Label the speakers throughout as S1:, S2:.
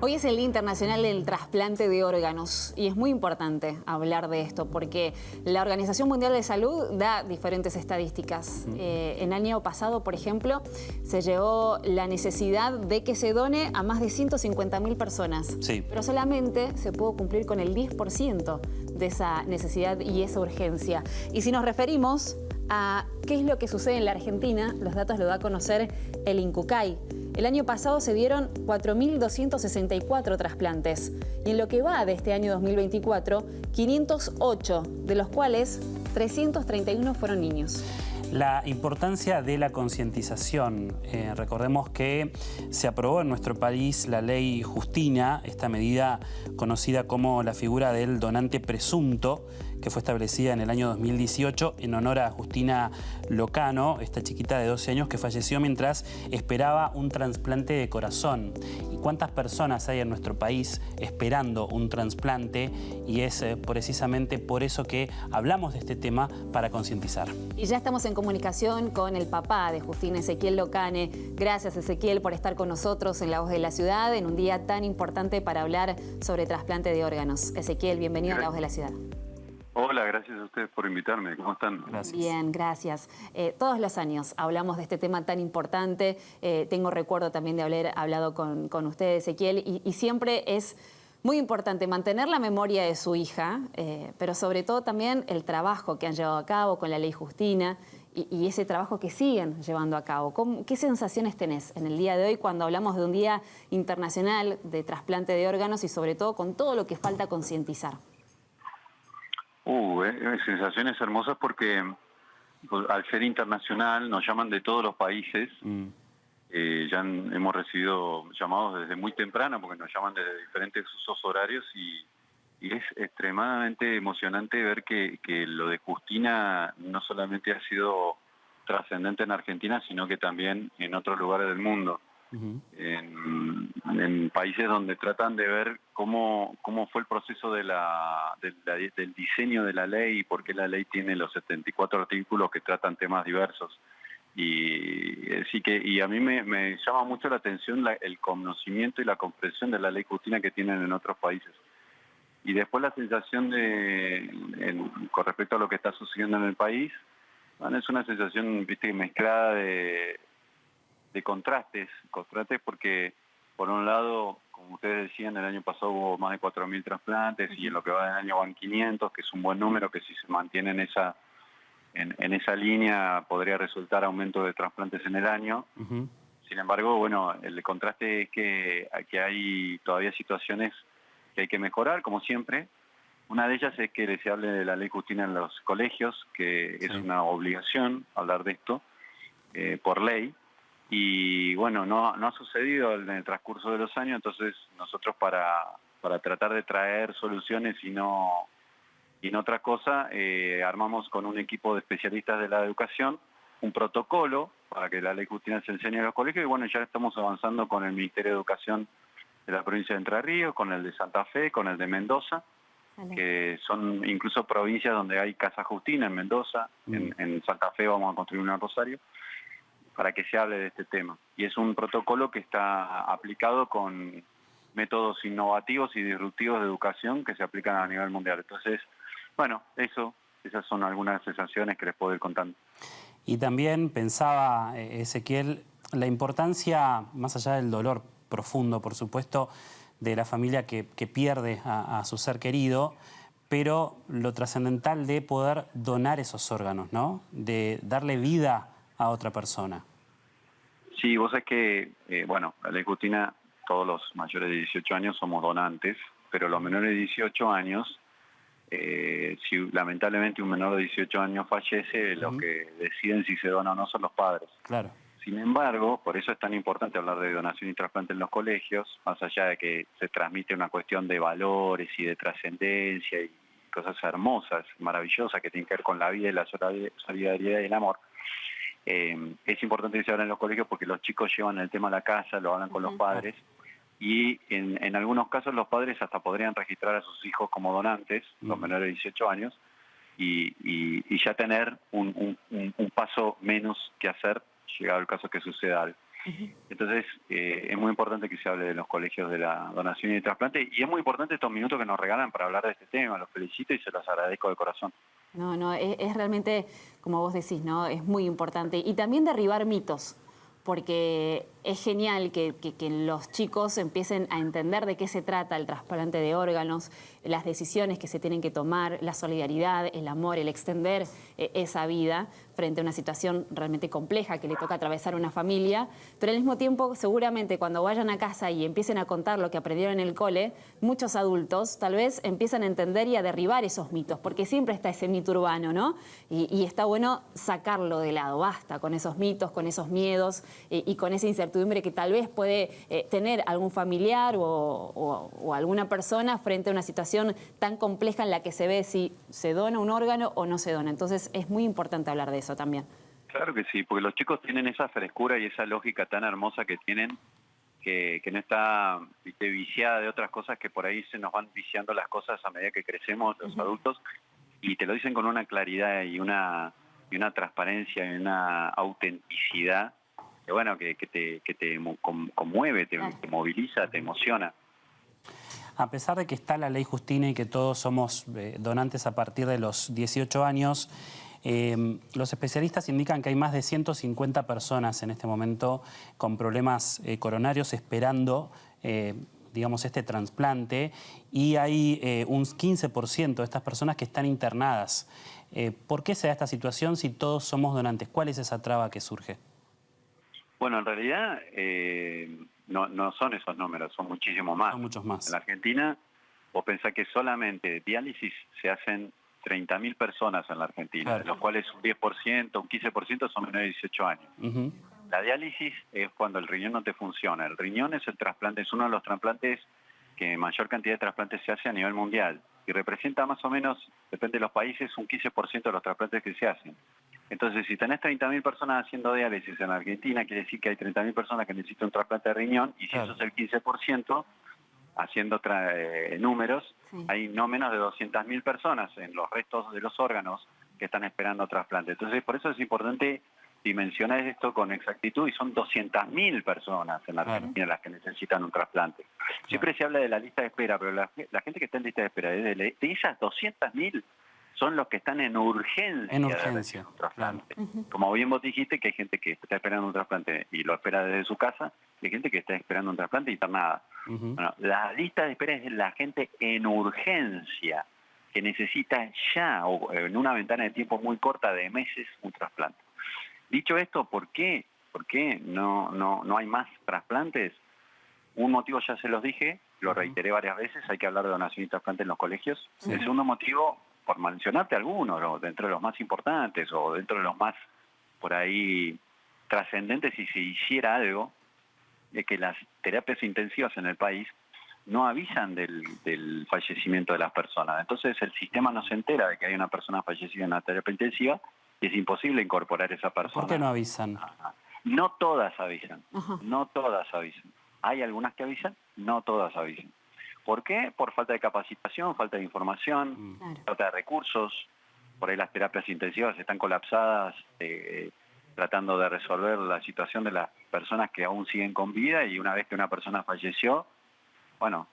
S1: Hoy es el Día Internacional del Trasplante de Órganos y es muy importante hablar de esto porque la Organización Mundial de Salud da diferentes estadísticas. En el año pasado, por ejemplo, se llegó la necesidad de que se done a más de 150.000 personas.
S2: Sí.
S1: Pero solamente se pudo cumplir con el 10% de esa necesidad y esa urgencia. Y si nos referimos a qué es lo que sucede en la Argentina, los datos lo da a conocer el INCUCAI. El año pasado se dieron 4.264 trasplantes y en lo que va de este año 2024, 508, de los cuales 331 fueron niños.
S2: La importancia de la concientización. Recordemos que se aprobó en nuestro país la ley Justina, esta medida conocida como la figura del donante presunto, que fue establecida en el año 2018 en honor a Justina Locano, esta chiquita de 12 años que falleció mientras esperaba un trasplante de corazón. ¿Y cuántas personas hay en nuestro país esperando un trasplante? Y es precisamente por eso que hablamos de este tema, para concientizar.
S1: Y ya estamos en comunicación con el papá de Justina, Ezequiel Locane. Gracias, Ezequiel, por estar con nosotros en La Voz de la Ciudad en un día tan importante para hablar sobre trasplante de órganos. Ezequiel, bienvenido a La Voz de la Ciudad.
S3: Hola, gracias a ustedes por invitarme. ¿Cómo están?
S2: Gracias.
S1: Bien, gracias. Todos los años hablamos de este tema tan importante. Tengo recuerdo también de haber hablado con usted, Ezequiel, y siempre es muy importante mantener la memoria de su hija, pero sobre todo también el trabajo que han llevado a cabo con la ley Justina y ese trabajo que siguen llevando a cabo. ¿Qué sensaciones tenés en el día de hoy cuando hablamos de un Día Internacional de Trasplante de Órganos y sobre todo con todo lo que falta concientizar?
S3: Sensaciones hermosas porque pues, al ser internacional nos llaman de todos los países. Hemos recibido llamados desde muy temprano porque nos llaman desde diferentes usos horarios y es extremadamente emocionante ver que lo de Justina no solamente ha sido trascendente en Argentina, sino que también en otros lugares del mundo. En países donde tratan de ver cómo fue el proceso del diseño de la ley y por qué la ley tiene los 74 artículos que tratan temas diversos. Y a mí me llama mucho la atención el conocimiento y la comprensión de la ley Justina que tienen en otros países. Y después la sensación con respecto a lo que está sucediendo en el país, bueno, es una sensación, viste, mezclada de contrastes porque por un lado, como ustedes decían, el año pasado hubo más de 4.000 trasplantes y en lo que va del año van 500, que es un buen número, que si se mantiene en esa línea podría resultar aumento de trasplantes en el año. Sin embargo, bueno, el contraste es que hay todavía situaciones que hay que mejorar, como siempre. Una de ellas es que se hable de la ley Justina en los colegios, que es una obligación hablar de esto por ley. Y bueno, no ha sucedido en el transcurso de los años, entonces nosotros para tratar de traer soluciones y no otra cosa, armamos con un equipo de especialistas de la educación un protocolo para que la ley Justina se enseñe en los colegios y bueno, ya estamos avanzando con el Ministerio de Educación de la provincia de Entre Ríos, con el de Santa Fe, con el de Mendoza, que son incluso provincias donde hay Casa Justina, en Mendoza, en Santa Fe vamos a construir una en Rosario, para que se hable de este tema. Y es un protocolo que está aplicado con métodos innovativos y disruptivos de educación que se aplican a nivel mundial. Entonces, bueno, esas son algunas sensaciones que les puedo ir contando.
S2: Y también pensaba, Ezequiel, la importancia, más allá del dolor profundo, por supuesto, de la familia que pierde a su ser querido, pero lo trascendental de poder donar esos órganos, ¿no? De darle vida a otra persona.
S3: Sí, vos sabés que, bueno, la ley Justina, todos los mayores de 18 años somos donantes, pero los menores de 18 años, si lamentablemente un menor de 18 años fallece, los que deciden si se dona o no son los padres.
S2: Claro.
S3: Sin embargo, por eso es tan importante hablar de donación y trasplante en los colegios, más allá de que se transmite una cuestión de valores y de trascendencia y cosas hermosas, maravillosas que tienen que ver con la vida y la solidaridad y el amor. Es importante que se hable en los colegios porque los chicos llevan el tema a la casa, lo hablan con los padres y en algunos casos los padres hasta podrían registrar a sus hijos como donantes, los menores de 18 años, y ya tener un paso menos que hacer, llegado el caso que suceda algo. Entonces, es muy importante que se hable de los colegios de la donación y el trasplante, y es muy importante estos minutos que nos regalan para hablar de este tema. Los felicito y se los agradezco de corazón.
S1: No, es realmente, como vos decís, ¿no? Es muy importante. Y también derribar mitos, porque es genial que los chicos empiecen a entender de qué se trata el trasplante de órganos, las decisiones que se tienen que tomar, la solidaridad, el amor, el extender esa vida frente a una situación realmente compleja que le toca atravesar a una familia. Pero al mismo tiempo, seguramente cuando vayan a casa y empiecen a contar lo que aprendieron en el cole, muchos adultos tal vez empiezan a entender y a derribar esos mitos, porque siempre está ese mito urbano, ¿no? Y está bueno sacarlo de lado. Basta con esos mitos, con esos miedos y con esa incertidumbre que tal vez puede tener algún familiar o alguna persona frente a una situación tan compleja en la que se ve si se dona un órgano o no se dona. Entonces es muy importante hablar de eso también.
S3: Claro que sí, porque los chicos tienen esa frescura y esa lógica tan hermosa que tienen, que no está, ¿viste?, viciada de otras cosas, que por ahí se nos van viciando las cosas a medida que crecemos los adultos, y te lo dicen con una claridad y una transparencia y una autenticidad que, bueno, que te conmueve, te moviliza, te emociona.
S2: A pesar de que está la ley Justina y que todos somos donantes a partir de los 18 años, los especialistas indican que hay más de 150 personas en este momento con problemas coronarios esperando, digamos, este trasplante, y hay un 15% de estas personas que están internadas. ¿Por qué se da esta situación si todos somos donantes? ¿Cuál es esa traba que surge?
S3: Bueno, en realidad no son esos números, son muchísimos más.
S2: Son muchos más.
S3: En la Argentina, vos pensás que solamente diálisis se hacen 30.000 personas en la Argentina,
S2: Claro.
S3: de los cuales un 10%, un 15% son menores de 18 años. La diálisis es cuando el riñón no te funciona. El riñón es el trasplante, es uno de los trasplantes que mayor cantidad de trasplantes se hace a nivel mundial y representa más o menos, depende de los países, un 15% de los trasplantes que se hacen. Entonces, si tenés 30.000 personas haciendo diálisis en Argentina, quiere decir que hay 30.000 personas que necesitan un trasplante de riñón, y si
S2: Claro.
S3: eso es el 15%, haciendo números, hay no menos de 200.000 personas en los restos de los órganos que están esperando trasplante. Entonces, por eso es importante dimensionar esto con exactitud, y son 200.000 personas en la Argentina las que necesitan un trasplante. Siempre se habla de la lista de espera, pero la gente que está en lista de espera, de esas 200.000, son los que están en urgencia.
S2: En urgencia,
S3: de un trasplante. Como bien vos dijiste, que hay gente que está esperando un trasplante y lo espera desde su casa, y hay gente que está esperando un trasplante internada. Bueno, la lista de espera es la gente en urgencia, que necesita ya, o en una ventana de tiempo muy corta de meses, un trasplante. Dicho esto, ¿por qué no hay más trasplantes? Un motivo ya se los dije, lo reiteré varias veces, hay que hablar de donación y trasplante en los colegios. El segundo motivo, por mencionarte algunos, ¿no?, dentro de los más importantes o dentro de los más, por ahí, trascendentes, si se hiciera algo, de que las terapias intensivas en el país no avisan del fallecimiento de las personas. Entonces el sistema no se entera de que hay una persona fallecida en una terapia intensiva y es imposible incorporar a esa persona.
S2: ¿Por qué no avisan?
S3: No todas avisan, no todas avisan. Hay algunas que avisan, no todas avisan. ¿Por qué? Por falta de capacitación, falta de información, falta de recursos. Por ahí las terapias intensivas están colapsadas, tratando de resolver la situación de las personas que aún siguen con vida, y una vez que una persona falleció, bueno,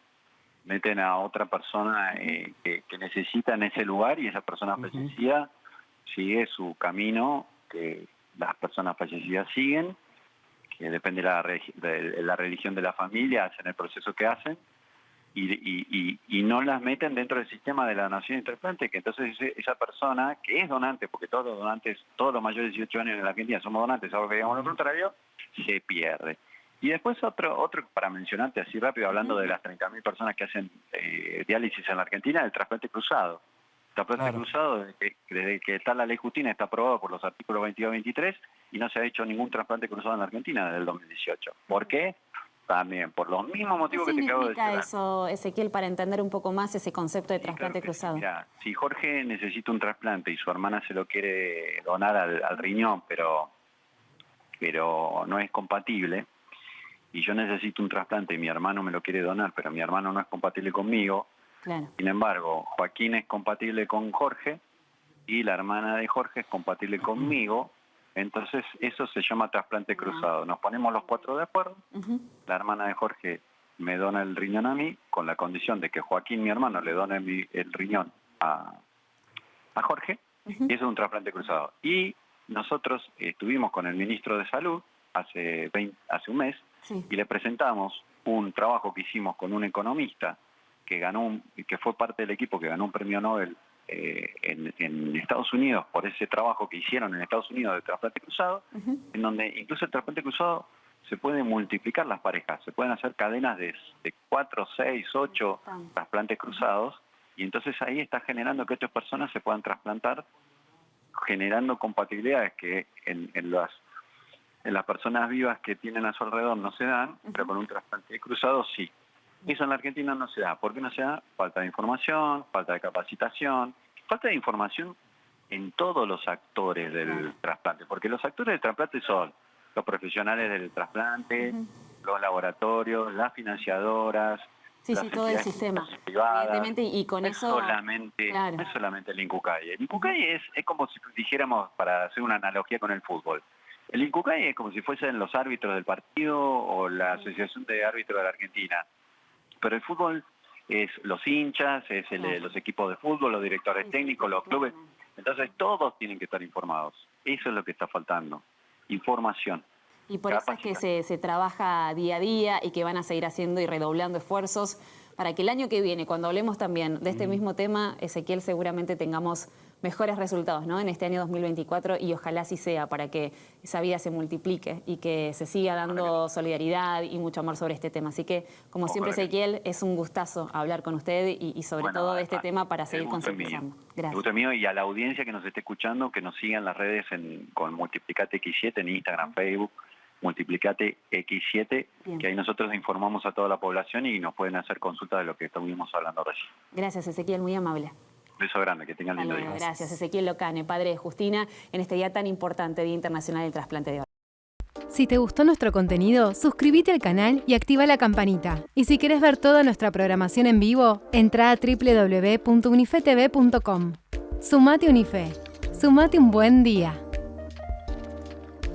S3: meten a otra persona que necesita en ese lugar, y esa persona fallecida sigue su camino que las personas fallecidas siguen, que depende de la religión de la familia, hacen el proceso que hacen, y no las meten dentro del sistema de la donación y trasplante, que entonces esa persona que es donante, porque todos los donantes, todos los mayores de 18 años en la Argentina somos donantes, algo que digamos lo contrario, se pierde. Y después otro para mencionarte así rápido, hablando de las 30.000 personas que hacen diálisis en la Argentina, el trasplante cruzado. El trasplante cruzado, desde que está la ley Justina, está aprobado por los artículos 22 y 23, y no se ha hecho ningún trasplante cruzado en la Argentina desde el 2018. ¿Por qué? También por los mismos motivos que te acabo de decir.
S1: ¿Qué significa eso, Ezequiel, para entender un poco más ese concepto de trasplante cruzado?
S3: Mira, si Jorge necesita un trasplante y su hermana se lo quiere donar al riñón, pero no es compatible, y yo necesito un trasplante y mi hermano me lo quiere donar, pero mi hermano no es compatible conmigo, sin embargo, Joaquín es compatible con Jorge y la hermana de Jorge es compatible conmigo, Entonces eso se llama trasplante cruzado. Nos ponemos los 4 de acuerdo. La hermana de Jorge me dona el riñón a mí, con la condición de que Joaquín, mi hermano, le done el riñón a Jorge. Y eso es un trasplante cruzado. Y nosotros estuvimos con el ministro de Salud hace un mes y le presentamos un trabajo que hicimos con un economista que fue parte del equipo que ganó un premio Nobel en Estados Unidos por ese trabajo que hicieron en Estados Unidos de trasplante cruzado, en donde incluso el trasplante cruzado se puede multiplicar las parejas, se pueden hacer cadenas de 4, 6, 8 trasplantes cruzados, y entonces ahí está generando que otras personas se puedan trasplantar, generando compatibilidades que en las personas vivas que tienen a su alrededor no se dan, pero con un trasplante cruzado sí. Eso en la Argentina no se da. ¿Por qué no se da? Falta de información, falta de capacitación, falta de información en todos los actores del trasplante, porque los actores del trasplante son los profesionales del trasplante, los laboratorios, las financiadoras,
S1: sí, todo el sistema
S3: privadas.
S1: Evidentemente, y con eso
S3: No es solamente el INCUCAI. El INCUCAI es como si dijéramos, para hacer una analogía con el fútbol, el INCUCAI es como si fuesen los árbitros del partido o la Asociación de Árbitros de la Argentina. Pero el fútbol es los hinchas, es los equipos de fútbol, los directores técnicos, los clubes. Entonces todos tienen que estar informados. Eso es lo que está faltando. Información.
S1: Y por eso es que se trabaja día a día y que van a seguir haciendo y redoblando esfuerzos para que el año que viene, cuando hablemos también de este mismo tema, Ezequiel, seguramente tengamos mejores resultados, ¿no? En este año 2024, y ojalá así sea, para que esa vida se multiplique y que se siga dando solidaridad y mucho amor sobre este tema. Así que, como siempre, Ezequiel, es un gustazo hablar con usted y sobre todo de este tema para seguir concientizando. Gracias. El gusto
S3: mío, y a la audiencia que nos esté escuchando, que nos sigan en las redes con Multiplicate X7 en Instagram, Facebook, Multiplicate X7, que ahí nosotros informamos a toda la población y nos pueden hacer consultas de lo que estuvimos hablando recién.
S1: Gracias, Ezequiel, muy amable.
S3: Un beso grande, que tengan lindo día.
S1: Gracias, Ezequiel Locane, padre de Justina, en este día tan importante, Día Internacional del Trasplante de Órganos.
S4: Si te gustó nuestro contenido, suscríbete al canal y activa la campanita. Y si querés ver toda nuestra programación en vivo, entra a www.unifetv.com. Sumate Unife. Sumate un buen día.